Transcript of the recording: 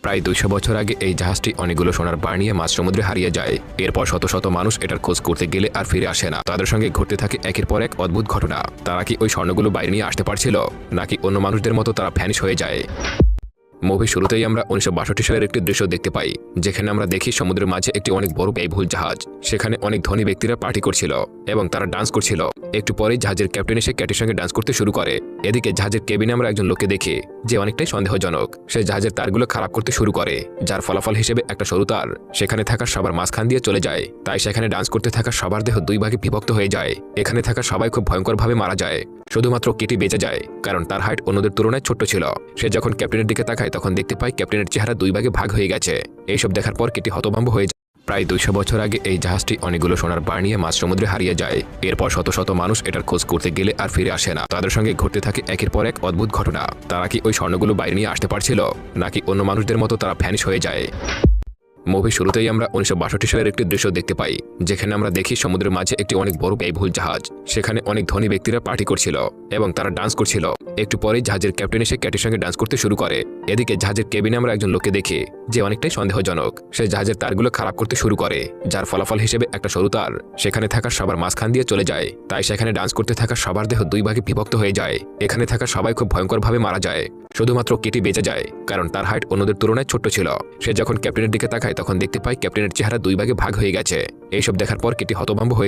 প্রায় ২০০ বছর আগে এই জাহাজটি অনেকগুলো সোনার বার নিয়ে মাঝ সমুদ্রে হারিয়ে যায়। এরপর শত শত মানুষ এটার খোঁজ করতে গেলে আর ফিরে আসে না। তাদের সঙ্গে ঘটতে থাকে একের পর এক অদ্ভুত ঘটনা। তারা কি ওই স্বর্ণগুলো বাইরে নিয়ে আসতে পারছিল, নাকি অন্য মানুষদের মতো তারা ভ্যানিশ হয়ে যায়? মুভি শুরুতেই আমরা ১৯৬২ সালের একটি দৃশ্য দেখতে পাই, যেখানে আমরা দেখি সমুদ্রের মাঝে একটি অনেক বড় ব্যয়বহুল জাহাজ। সেখানে অনেক ধনী ব্যক্তিরা পার্টি করছিল এবং তারা ডান্স করছিল। একটু পরেই জাহাজের ক্যাপ্টেন এসে ক্যাটের সঙ্গে ডান্স করতে শুরু করে। এদিকে জাহাজের কেবিনে আমরা একজন লোককে দেখি যে অনেকটাই সন্দেহজনক। সে জাহাজের তারগুলো খারাপ করতে শুরু করে, যার ফলাফল হিসেবে একটা সরু তার সেখানে থাকা সবার মাঝখান দিয়ে চলে যায়। তাই সেখানে ডান্স করতে থাকা সবার দেহ দুই ভাগে বিভক্ত হয়ে যায়। এখানে থাকা সবাই খুব ভয়ঙ্করভাবে মারা যায়। শুধুমাত্র কেটি বেঁচে যায়, কারণ তার হাইট অন্যদের তুলনায় ছোট্ট ছিল। সে যখন ক্যাপ্টেনের দিকে তাকায় তখন দেখতে পায় ক্যাপ্টেনের চেহারা দুই ভাগে ভাগ হয়ে গেছে। এইসব দেখার পর কেটি হতভম্ব হয়ে যায়। প্রায় ২০০ বছর আগে এই জাহাজটি অনেকগুলো সোনার বার নিয়ে মাঝ সমুদ্রে হারিয়ে যায়। এরপর শত শত মানুষ এটার খোঁজ করতে গেলে আর ফিরে আসে না। তাদের সঙ্গে ঘটতে থাকে একের পর এক অদ্ভুত ঘটনা। তারা কি ওই স্বর্ণগুলো বাইরে নিয়ে আসতে পারছিল, নাকি অন্য মানুষদের মতো তারা ভ্যানিশ হয়ে যায়? মুভি শুরুতেই আমরা ১৯৬২ সালের একটি দৃশ্য দেখতে পাই, যেখানে আমরা দেখি সমুদ্রের মাঝে একটি অনেক বড় ব্যয়বহুল জাহাজ। সেখানে অনেক ধনী ব্যক্তিরা পার্টি করছিল এবং তারা ডান্স করছিল। একটু পরেই জাহাজের ক্যাপ্টেন এসে ক্যাটের সঙ্গে ডান্স করতে শুরু করে। এদিকে জাহাজের কেবিনে আমরা একজন লোককে দেখি যে অনেকটাই সন্দেহজনক। সে জাহাজের তারগুলো খারাপ করতে শুরু করে, যার ফলাফল হিসেবে একটা সরু তার সেখানে থাকা সবার মাঝখান দিয়ে চলে যায়। তাই সেখানে ডান্স করতে থাকা সবার দেহ দুই ভাগে বিভক্ত হয়ে যায়। এখানে থাকা সবাই খুব ভয়ঙ্করভাবে মারা যায়। শুধুমাত্র কেটি বেঁচে যায়, কারণ তার হাইট অন্যদের তুলনায় ছোট্ট ছিল। সে যখন ক্যাপ্টেনের দিকে তাকায় তখন দেখতে পায় ক্যাপ্টেনের চেহারা দুই ভাগে ভাগ হয়ে গেছে। এইসব দেখার পর কেটি হতভম্ব হয়ে যায়।